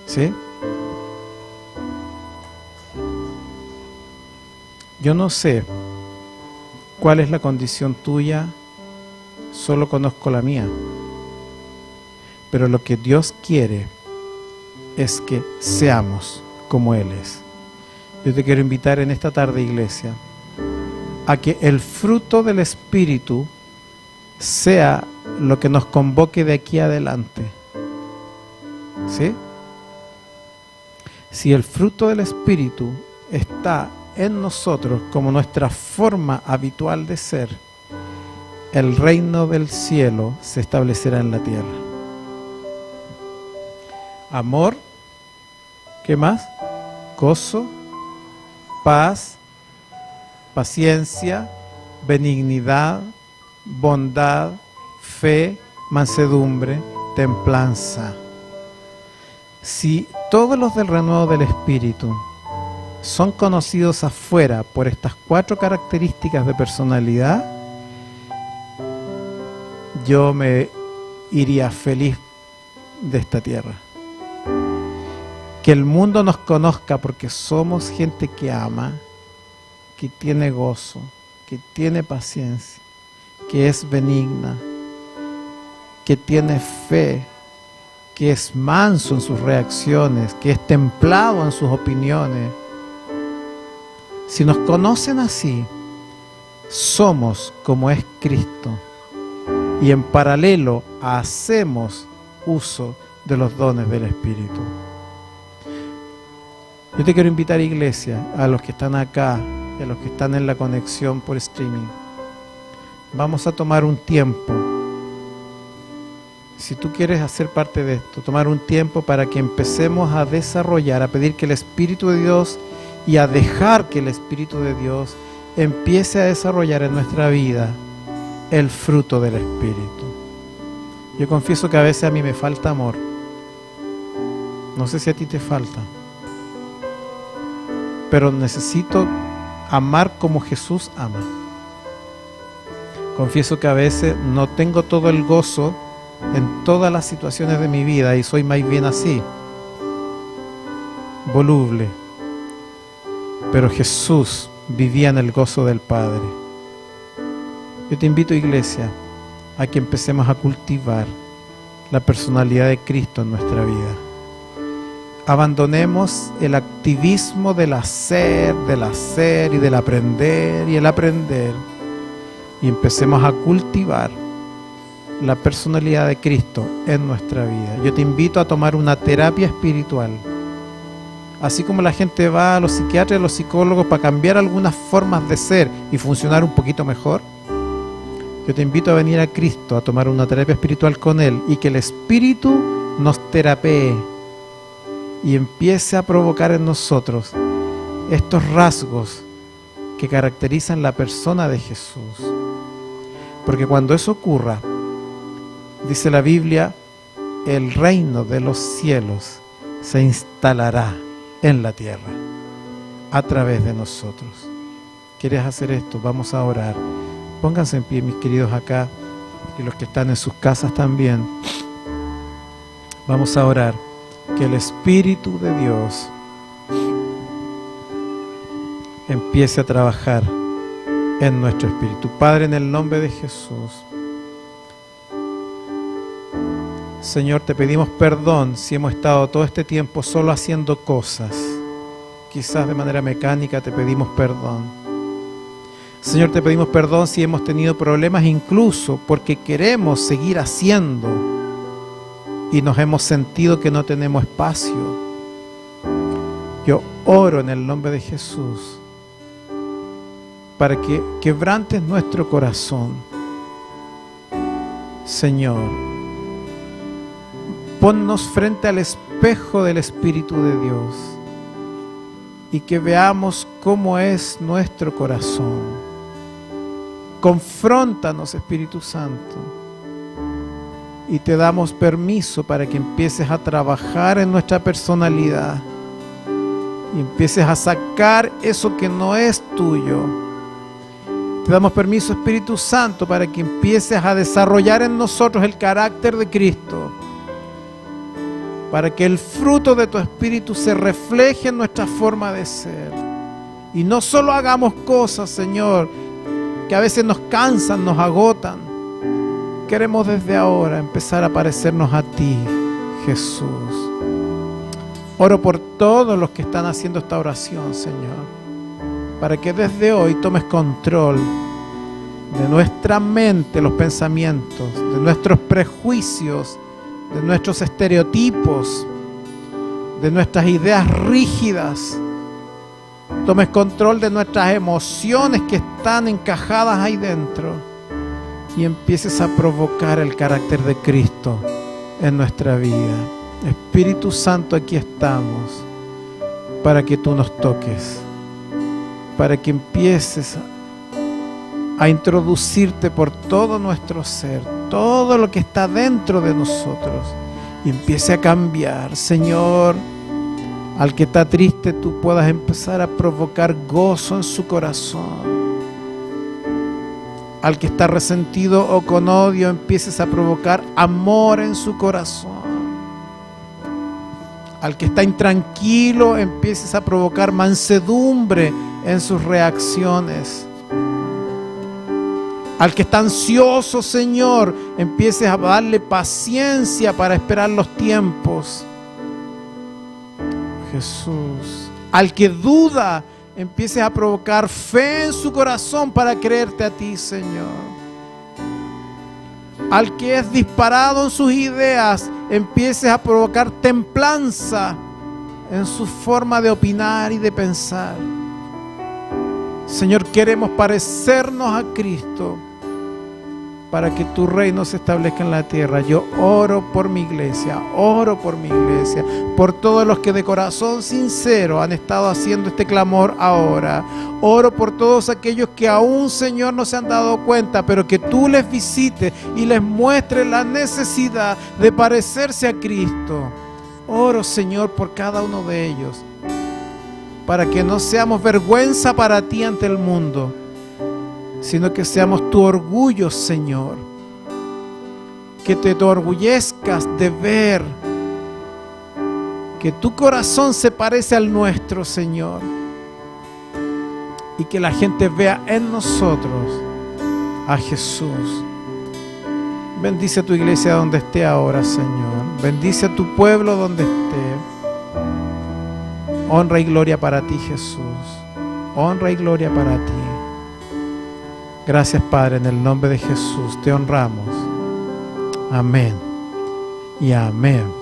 ¿Sí? Yo no sé cuál es la condición tuya, solo conozco la mía. Pero lo que Dios quiere es que seamos como Él es. Yo te quiero invitar en esta tarde, iglesia, a que el fruto del Espíritu sea lo que nos convoque de aquí adelante. ¿Sí? Si el fruto del Espíritu está en nosotros como nuestra forma habitual de ser, el reino del cielo se establecerá en la tierra. Amor, ¿qué más? Gozo, paz, paciencia, benignidad, bondad, fe, mansedumbre, templanza. Si todos los del renuevo del Espíritu son conocidos afuera por estas 4 características de personalidad, yo me iría feliz de esta tierra. Que el mundo nos conozca porque somos gente que ama, que tiene gozo, que tiene paciencia, que es benigna, que tiene fe, que es manso en sus reacciones, que es templado en sus opiniones. Si nos conocen así, somos como es Cristo y en paralelo hacemos uso de los dones del Espíritu. Yo te quiero invitar, iglesia, a los que están acá y a los que están en la conexión por streaming. Vamos a tomar un tiempo. Si tú quieres hacer parte de esto, tomar un tiempo para que empecemos a desarrollar, a pedir que el Espíritu de Dios y a dejar que el Espíritu de Dios empiece a desarrollar en nuestra vida el fruto del Espíritu. Yo confieso que a veces a mí me falta amor. No sé si a ti te falta. Pero necesito amar como Jesús ama. Confieso que a veces no tengo todo el gozo en todas las situaciones de mi vida y soy más bien así, voluble. Pero Jesús vivía en el gozo del Padre. Yo te invito, iglesia, a que empecemos a cultivar la personalidad de Cristo en nuestra vida. Abandonemos el activismo del hacer y del aprender y el aprender y empecemos a cultivar la personalidad de Cristo en nuestra vida. Yo te invito a tomar una terapia espiritual. Así como la gente va a los psiquiatras y a los psicólogos para cambiar algunas formas de ser y funcionar un poquito mejor, yo te invito a venir a Cristo a tomar una terapia espiritual con Él y que el Espíritu nos terapee y empiece a provocar en nosotros estos rasgos que caracterizan la persona de Jesús. Porque cuando eso ocurra, dice la Biblia, el reino de los cielos se instalará en la tierra a través de nosotros. ¿Quieres hacer esto? Vamos a orar. Pónganse en pie, mis queridos acá y los que están en sus casas también. Vamos a orar. Que el Espíritu de Dios empiece a trabajar en nuestro espíritu. Padre, en el nombre de Jesús, Señor, te pedimos perdón si hemos estado todo este tiempo solo haciendo cosas. Quizás de manera mecánica te pedimos perdón. Señor, te pedimos perdón si hemos tenido problemas incluso porque queremos seguir haciendo y nos hemos sentido que no tenemos espacio. Yo oro en el nombre de Jesús para que quebrantes nuestro corazón. Señor, ponnos frente al espejo del Espíritu de Dios y que veamos cómo es nuestro corazón. Confróntanos, Espíritu Santo, y te damos permiso para que empieces a trabajar en nuestra personalidad y empieces a sacar eso que no es tuyo. Te damos permiso, Espíritu Santo, para que empieces a desarrollar en nosotros el carácter de Cristo, para que el fruto de tu Espíritu se refleje en nuestra forma de ser. Y no solo hagamos cosas, Señor, que a veces nos cansan, nos agotan. Queremos desde ahora empezar a parecernos a ti, Jesús. Oro por todos los que están haciendo esta oración, Señor, para que desde hoy tomes control de nuestra mente, los pensamientos, de nuestros prejuicios, de nuestros estereotipos, de nuestras ideas rígidas. Tomes control de nuestras emociones que están encajadas ahí dentro y empieces a provocar el carácter de Cristo en nuestra vida. Espíritu Santo, aquí estamos para que tú nos toques. para que empieces a introducirte por todo nuestro ser, todo lo que está dentro de nosotros, y empiece a cambiar. Señor, al que está triste, tú puedas empezar a provocar gozo en su corazón. Al que está resentido o con odio, empieces a provocar amor en su corazón. Al que está intranquilo, empieces a provocar mansedumbre en sus reacciones. Al que está ansioso, Señor, empieces a darle paciencia para esperar los tiempos. Jesús. Al que duda, empieces a provocar fe en su corazón para creerte a ti, Señor. Al que es disparado en sus ideas, empieces a provocar templanza en su forma de opinar y de pensar. Señor, queremos parecernos a Cristo para que tu reino se establezca en la tierra. Yo oro por mi iglesia, por todos los que de corazón sincero han estado haciendo este clamor ahora. Oro por todos aquellos que aún, Señor, no se han dado cuenta, pero que tú les visites y les muestres la necesidad de parecerse a Cristo. Oro, Señor, por cada uno de ellos, para que no seamos vergüenza para ti ante el mundo, sino que seamos tu orgullo, Señor. Que te orgullezcas de ver que tu corazón se parece al nuestro, Señor. Y que la gente vea en nosotros a Jesús. Bendice a tu iglesia donde esté ahora, Señor. Bendice a tu pueblo donde esté. Honra y gloria para ti, Jesús. Honra y gloria para ti. Gracias, Padre, en el nombre de Jesús te honramos. Amén y amén.